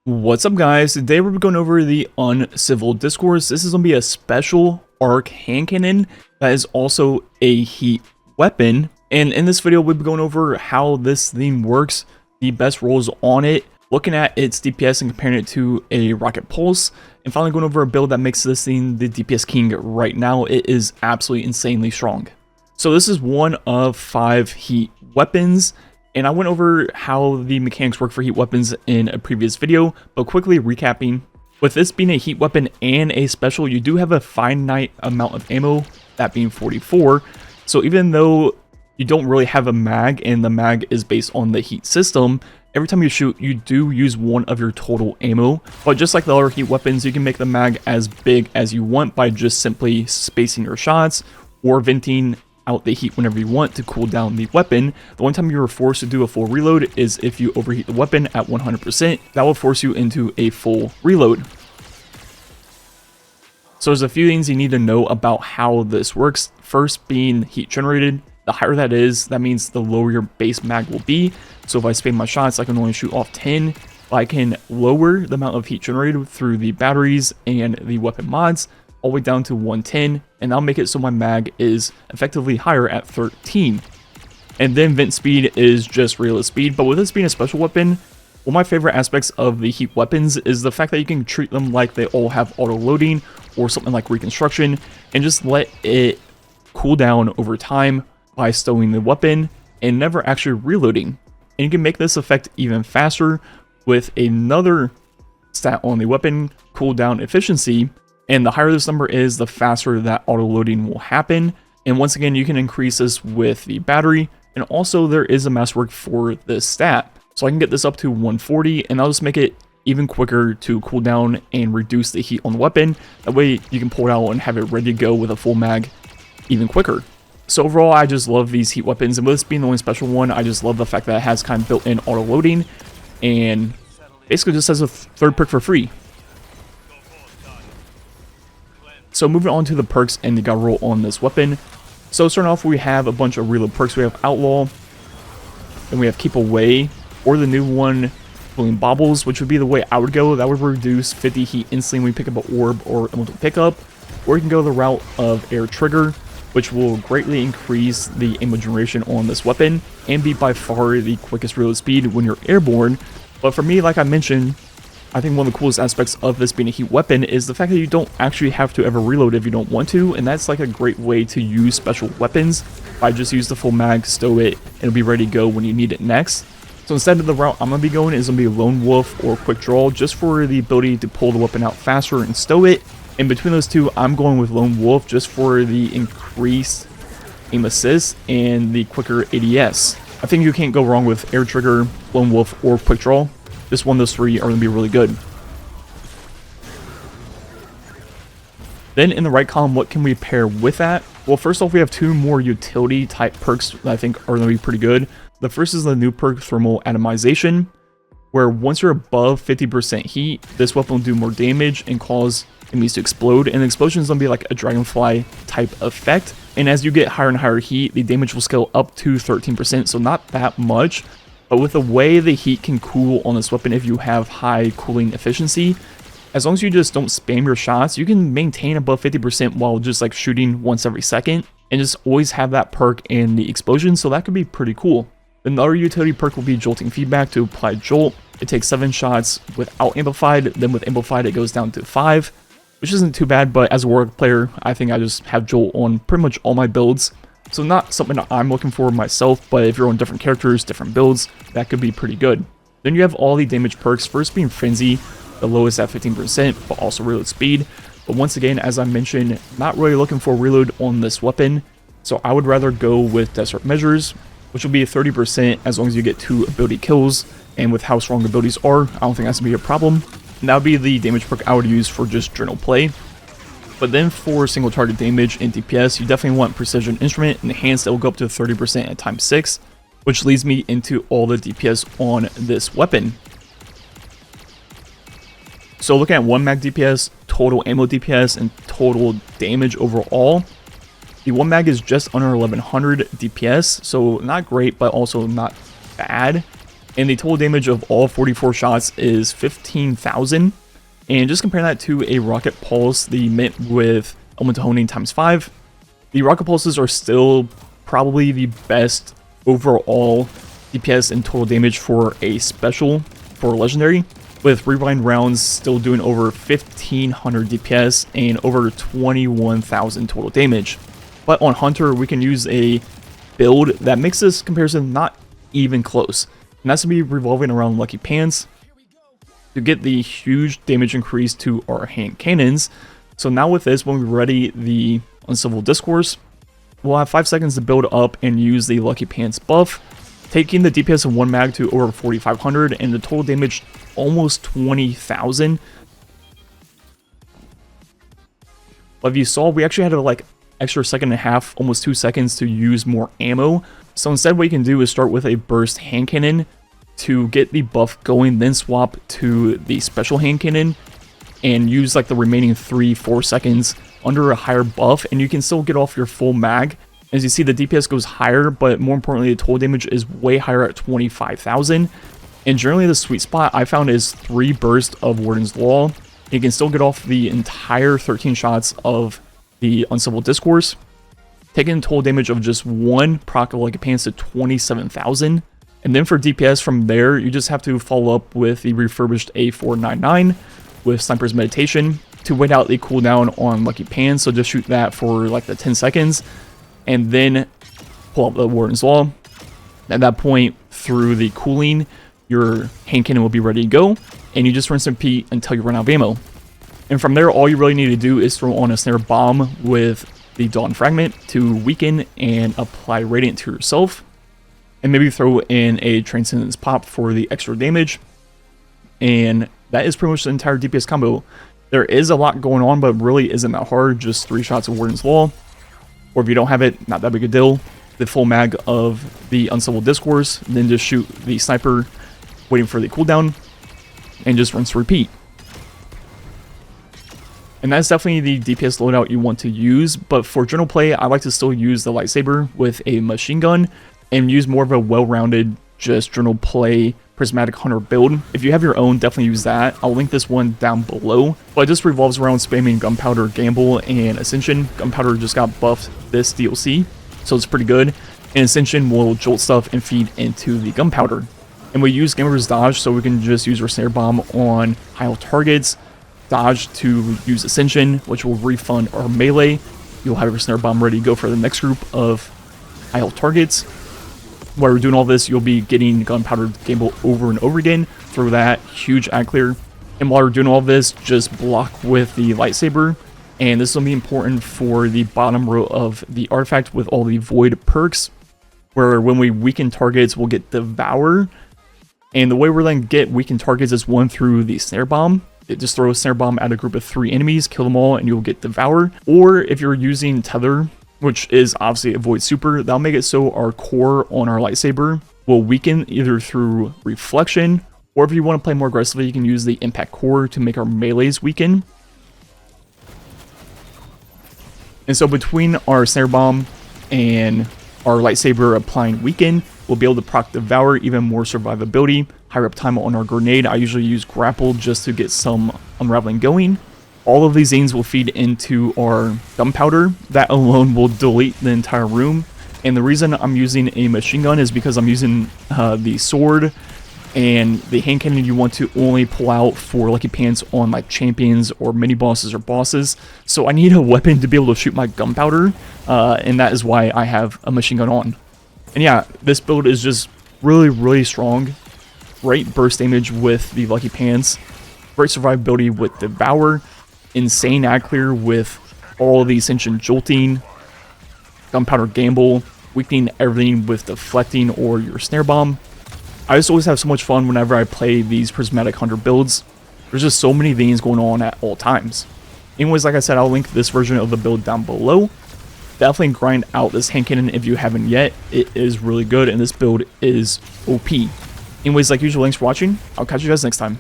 What's up, guys? Today we're going over the Uncivil Discourse. This is going to be a special arc hand cannon that is also a heat weapon. And in this video, we'll be going over how this theme works, the best rolls on it, looking at its DPS and comparing it to a Rocket Pulse, and finally going over a build that makes this thing the DPS king right now. It is absolutely insanely strong. So this is one of 5 heat weapons. And I went over how the mechanics work for heat weapons in a previous video, but quickly recapping, with this being a heat weapon and a special, you do have a finite amount of ammo, that being 44. So even though you don't really have a mag, and the mag is based on the heat system, every time you shoot, you do use one of your total ammo. But just like the other heat weapons, you can make the mag as big as you want by just simply spacing your shots or venting out the heat whenever you want to cool down the weapon. The one time you are forced to do a full reload is if you overheat the weapon at 100%. That will force you into a full reload. So there's a few things you need to know about how this works. First being heat generated. The higher that is, that means the lower your base mag will be. So if I spam my shots, I can only shoot off 10. I can lower the amount of heat generated through the batteries and the weapon mods all the way down to 110, and I'll make it so my mag is effectively higher at 13. And then vent speed is just reload speed, but with this being a special weapon, one of my favorite aspects of the heat weapons is the fact that you can treat them like they all have auto loading or something like reconstruction, and just let it cool down over time by stowing the weapon and never actually reloading. And you can make this effect even faster with another stat on the weapon, cooldown efficiency. And the higher this number is, the faster that auto loading will happen. And once again, you can increase this with the battery. And also there is a masterwork for this stat. So I can get this up to 140, and I'll just make it even quicker to cool down and reduce the heat on the weapon. That way you can pull it out and have it ready to go with a full mag even quicker. So overall, I just love these heat weapons. And with this being the only special one, I just love the fact that it has kind of built-in auto loading. And basically just has a third perk for free. So moving on to the perks and the got roll on this weapon. So starting off, we have a bunch of reload perks. We have Outlaw, and we have Keep Away, or the new one, Balloon Bobbles, which would be the way I would go. That would reduce 50 heat instantly when we pick up an orb or elemental pickup. Or you can go the route of Air Trigger, which will greatly increase the ammo generation on this weapon and be by far the quickest reload speed when you're airborne. But for me, like I mentioned, I think one of the coolest aspects of this being a heat weapon is the fact that you don't actually have to ever reload if you don't want to, and that's like a great way to use special weapons. I just use the full mag, stow it, and it'll be ready to go when you need it next. So instead of the route I'm going to be going is going to be Lone Wolf or Quick Draw, just for the ability to pull the weapon out faster and stow it. In between those two, I'm going with Lone Wolf just for the increased aim assist and the quicker ADS. I think you can't go wrong with Air Trigger, Lone Wolf, or Quick Draw. Just one of those 3 are going to be really good. Then in the right column, what can we pair with that? Well, first off, we have 2 more utility type perks that I think are going to be pretty good. The first is the new perk Thermal Atomization, where once you're above 50% heat, this weapon will do more damage and cause enemies to explode. And the explosion is going to be like a dragonfly type effect. And as you get higher and higher heat, the damage will scale up to 13%, so not that much. But with the way the heat can cool on this weapon, if you have high cooling efficiency, as long as you just don't spam your shots, you can maintain above 50% while just like shooting once every second, and just always have that perk and the explosion, so that could be pretty cool. Another utility perk will be Jolting Feedback to apply Jolt. It takes 7 shots without Amplified, then with Amplified it goes down to 5, which isn't too bad, but as a Warlock player, I think I just have Jolt on pretty much all my builds. So not something that I'm looking for myself, but if you're on different characters, different builds, that could be pretty good. Then you have all the damage perks, first being Frenzy, the lowest at 15%, but also reload speed. But once again, as I mentioned, not really looking for reload on this weapon, so I would rather go with Desperate Measures, which will be 30% as long as you get 2 ability kills, and with how strong the abilities are, I don't think that's going to be a problem. And that would be the damage perk I would use for just general play. But then for single target damage and DPS, you definitely want Precision Instrument Enhanced that will go up to 30% at times 6, which leads me into all the DPS on this weapon. So looking at 1 mag DPS, total ammo DPS, and total damage overall, the 1 mag is just under 1100 DPS, so not great, but also not bad. and the total damage of all 44 shots is 15,000. And just comparing that to a Rocket Pulse, the mint with Elemental Honing ×5, the Rocket Pulses are still probably the best overall DPS and total damage for a special for Legendary, with Rewind rounds still doing over 1500 DPS and over 21,000 total damage. But on Hunter, we can use a build that makes this comparison not even close, and that's going to be revolving around Lucky Pants to get the huge damage increase to our hand cannons. So now with this, when we ready the Uncivil Discourse, we'll have 5 seconds to build up and use the Lucky Pants buff, taking the DPS of one mag to over 4,500 and the total damage almost 20,000. But if you saw, we actually had a like extra second and a half, almost 2 seconds to use more ammo. So instead, what you can do is start with a burst hand cannon to get the buff going, then swap to the special hand cannon and use like the remaining 3-4 seconds under a higher buff, and you can still get off your full mag. As you see, the DPS goes higher, but more importantly, the total damage is way higher at 25,000. And generally, the sweet spot I found is 3 bursts of Warden's Law. You can still get off the entire 13 shots of the Uncivil Discourse, taking total damage of just 1 proc of Lucky Pants to 27,000. And then for DPS from there, you just have to follow up with the refurbished A499 with Sniper's Meditation to wait out the cooldown on Lucky Pants. So just shoot that for like the 10 seconds and then pull up the Warden's Law. At that point, through the cooling, your hand cannon will be ready to go, and you just rinse and repeat until you run out of ammo. And from there, all you really need to do is throw on a Snare Bomb with the Dawn Fragment to weaken and apply Radiant to yourself. And maybe throw in a Transcendence Pop for the extra damage. And that is pretty much the entire DPS combo. There is a lot going on, but really isn't that hard. Just 3 shots of Warden's Law. Or if you don't have it, not that big a deal. The full mag of the Uncivil Discourse. Then just shoot the Sniper, waiting for the cooldown. And just rinse and repeat. And that's definitely the DPS loadout you want to use. But for general play, I like to still use the Lightsaber with a machine gun. And use more of a well-rounded, just general play Prismatic Hunter build. If you have your own, definitely use that. I'll link this one down below. But it just revolves around spamming Gunpowder, Gamble, and Ascension. Gunpowder just got buffed this DLC, so it's pretty good. And Ascension will jolt stuff and feed into the Gunpowder. And we use Gamer's Dodge, so we can just use our Snare Bomb on high health targets. Dodge to use Ascension, which will refund our melee. You'll have your Snare Bomb ready to go for the next group of high health targets. While we're doing all this, you'll be getting Gunpowder Gamble over and over again through that huge ad clear. And while we're doing all this, just block with the Lightsaber. And this will be important for the bottom row of the artifact with all the Void perks, where when we weaken targets, we'll get Devour. And the way we're going to get weakened targets is one through the Snare Bomb. It just throws a Snare Bomb at a group of 3 enemies, kill them all, and you'll get Devour. Or if you're using Tether, which is obviously a Void Super, that'll make it so our core on our Lightsaber will weaken either through Reflection, or if you want to play more aggressively, you can use the Impact Core to make our melees weaken. And so between our Snare Bomb and our Lightsaber applying Weaken, we'll be able to proc Devour, even more survivability, higher uptime on our Grenade. I usually use Grapple just to get some Unraveling going. All of these Zanes will feed into our Gunpowder. That alone will delete the entire room. And the reason I'm using a machine gun is because I'm using the sword and the hand cannon you want to only pull out for Lucky Pants on like champions or mini bosses or bosses. So I need a weapon to be able to shoot my Gunpowder, and that is why I have a machine gun on. And yeah, this build is just really strong. Great burst damage with the Lucky Pants, great survivability with Devour, insane ad clear with all the Ascension jolting, Gunpowder Gamble, weakening everything with deflecting or your Snare Bomb. I just always have so much fun whenever I play these Prismatic Hunter builds. There's just so many things going on at all times. Anyways, like I said, I'll link this version of the build down below. Definitely grind out this hand cannon if you haven't yet. It is really good and this build is OP. Anyways, like usual, thanks for watching. I'll catch you guys next time.